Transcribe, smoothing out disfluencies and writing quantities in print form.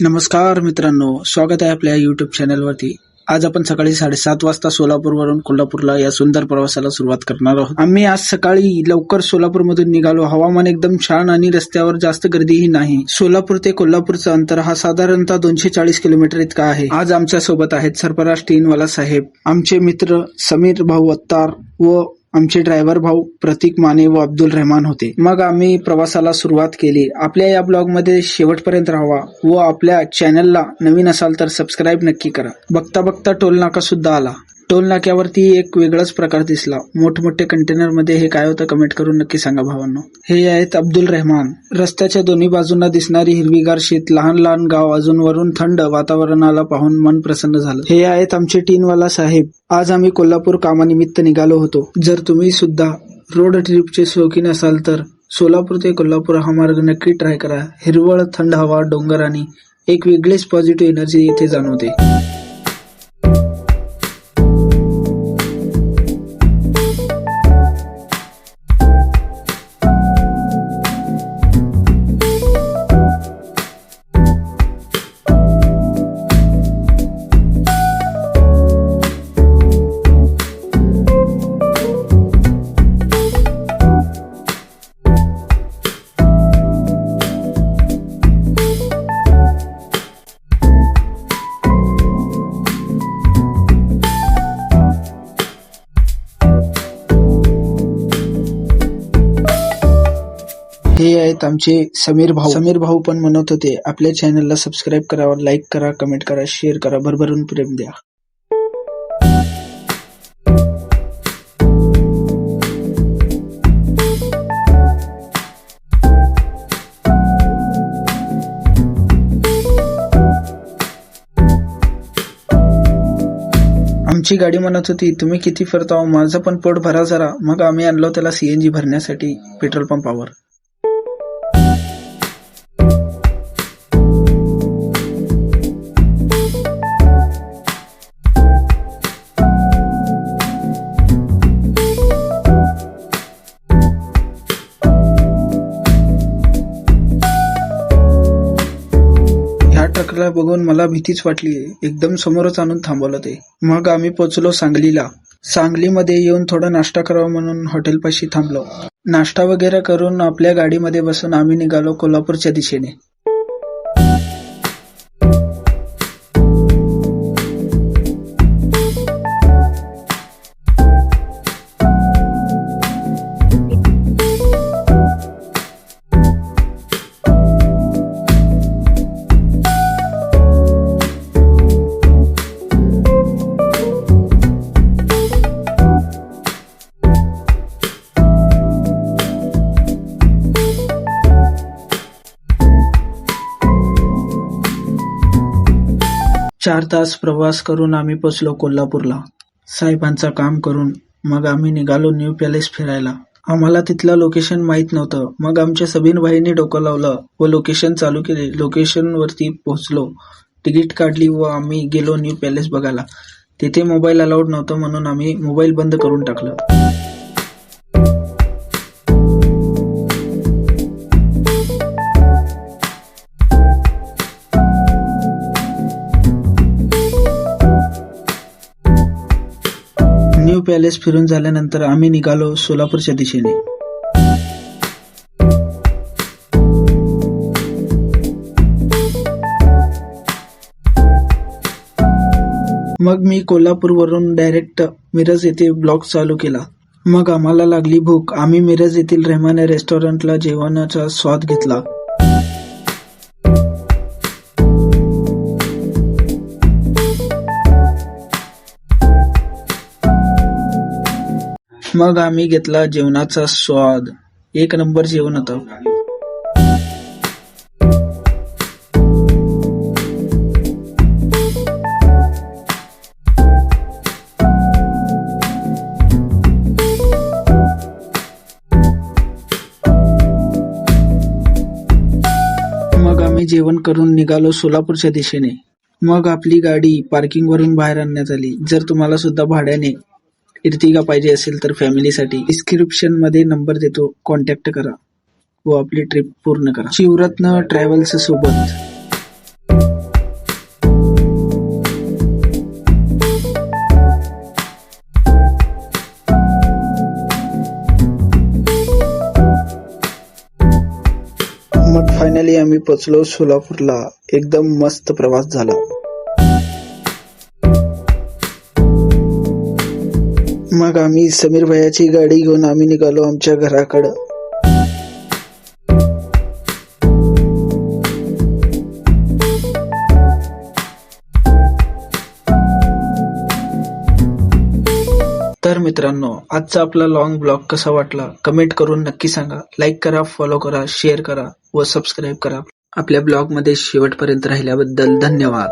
नमस्कार मित्रांनो, स्वागत आहे आपल्या YouTube चॅनलवरती। आज आपण सकाळी 7:30 वाजता सोलापूरवरून कोल्हापूरला या सुंदर प्रवासाला सुरुवात करणार आहोत। आम्ही आज सकाळी लवकर सोलापूरमधून निघालो। हवामान एकदम छान आणि रस्त्यावर जास्त गर्दीही नाही। सोलापूर ते कोल्हापूरचं अंतर हा साधारणतः 240 किलोमीटर इतका आहे। आज आमच्या सोबत आहेत सरफराज टीनवाला साहेब, आमचे मित्र समीर भाऊ अत्तार व आमचे ड्रायव्हर भाऊ प्रतीक माने व अब्दुल रहमान होते। मग आम्ही प्रवासाला सुरुवात केली। आपल्या या ब्लॉग मध्ये शेवटपर्यंत राहा व आपल्या चॅनलला नवीन असाल तर सबस्क्राईब नक्की करा। बघता बघता टोल नाका सुद्धा आला। टोल नाक्यावरती एक वेगळाच प्रकार दिसला। मोठमोठे कंटेनर मध्ये हे काय होतं कमेंट करून नक्की सांगा भावांनो। हे आहेत अब्दुल रहमान। रस्त्याच्या दोन्ही बाजूंना दिसणारी हिरवीगार शेत, लहान लहान गाव, अजून वरून थंड वातावरणाला पाहून मन प्रसन्न झालं। हे आहेत आमचे टीनवाला साहेब। आज आम्ही कोल्हापूर कामानिमित्त निघालो होतो। जर तुम्ही सुद्धा रोड ट्रिपचे शौकीन असाल तर सोलापूर ते कोल्हापूर हा मार्ग नक्की ट्राय करा। हिरवळ, थंड हवा, डोंगर आणि एक वेगळीच पॉझिटिव्ह एनर्जी इथे जाणवते। हे आहेत आमचे समीर भाऊ। समीर भाऊ पण म्हणत होते आपल्या चॅनलला सबस्क्राईब करा, लाईक करा, कमेंट करा, शेअर करा, भरभरून प्रेम द्या। आमची गाडी म्हणत होती तुम्ही किती फिरता, माझं पण पोट भरा जरा। मग आम्ही आणलो त्याला CNG भरण्यासाठी पेट्रोल पंपावर। ट्रकला बघून मला भीतीच वाटली। एकदम समोरच आणून थांबवलं ते। मग आम्ही पोहोचलो सांगलीला। सांगलीमध्ये येऊन थोडा नाश्ता करावा म्हणून हॉटेलपाशी थांबलो। नाश्ता वगैरे करून आपल्या गाडीमध्ये बसून आम्ही निघालो कोल्हापूरच्या दिशेने। चार तास प्रवास करून आम्ही पोचलो कोल्हापूरला। साहेबांचं काम करून मग आम्ही निघालो न्यू पॅलेस फिरायला। आम्हाला तिथलं लोकेशन माहित नव्हतं। मग आमच्या सबीन भाईंनी डोकं लावलं व लोकेशन चालू केले। लोकेशन वरती पोहोचलो, तिकीट काढली व आम्ही गेलो न्यू पॅलेस बघायला। तिथे मोबाईल अलाउड नव्हतं म्हणून आम्ही मोबाईल बंद करून टाकलं। न्यू पॅलेस फिरून झाल्यानंतर आम्ही निघालो सोलापूरच्या दिशेने। मग मी कोल्हापूरवरून डायरेक्ट मिरज येथे ब्लॉग चालू केला। मग आम्हाला लागली भूक। आम्ही मिरज येथील रहमान रेस्टॉरंटला जेवणाचा स्वाद घेतला। मग आम्ही घेतला जेवणाचा स्वाद। एक नंबर जेवण होतं। मग आम्ही जेवण करून निघालो सोलापूरच्या दिशेने। मग आपली गाडी पार्किंग वरून बाहेर आणण्यात आली। जर तुम्हाला सुद्धा भाड्याने इर्टिगा पाहिजे असेल तर फॅमिलीसाठी डिस्क्रिप्शन मध्ये नंबर देतो, कॉन्टॅक्ट करा व आपली ट्रिप पूर्ण करा। शिवरत्न ट्रॅव्हल्स सोबत। आम्ही पोचलो सोलापूरला. एकदम मस्त प्रवास झाला. मग आम्ही समीर भैयाची गाडी घेऊन आम्ही निघालो आमच्या घराकडं. तर मित्रांनो, आजचा आपला लॉंग ब्लॉग कसा वाटला कमेंट करून नक्की सांगा. लाईक करा, फॉलो करा, शेअर करा व सबस्क्राईब करा. आपल्या ब्लॉग मध्ये शेवटपर्यंत राहिल्याबद्दल धन्यवाद.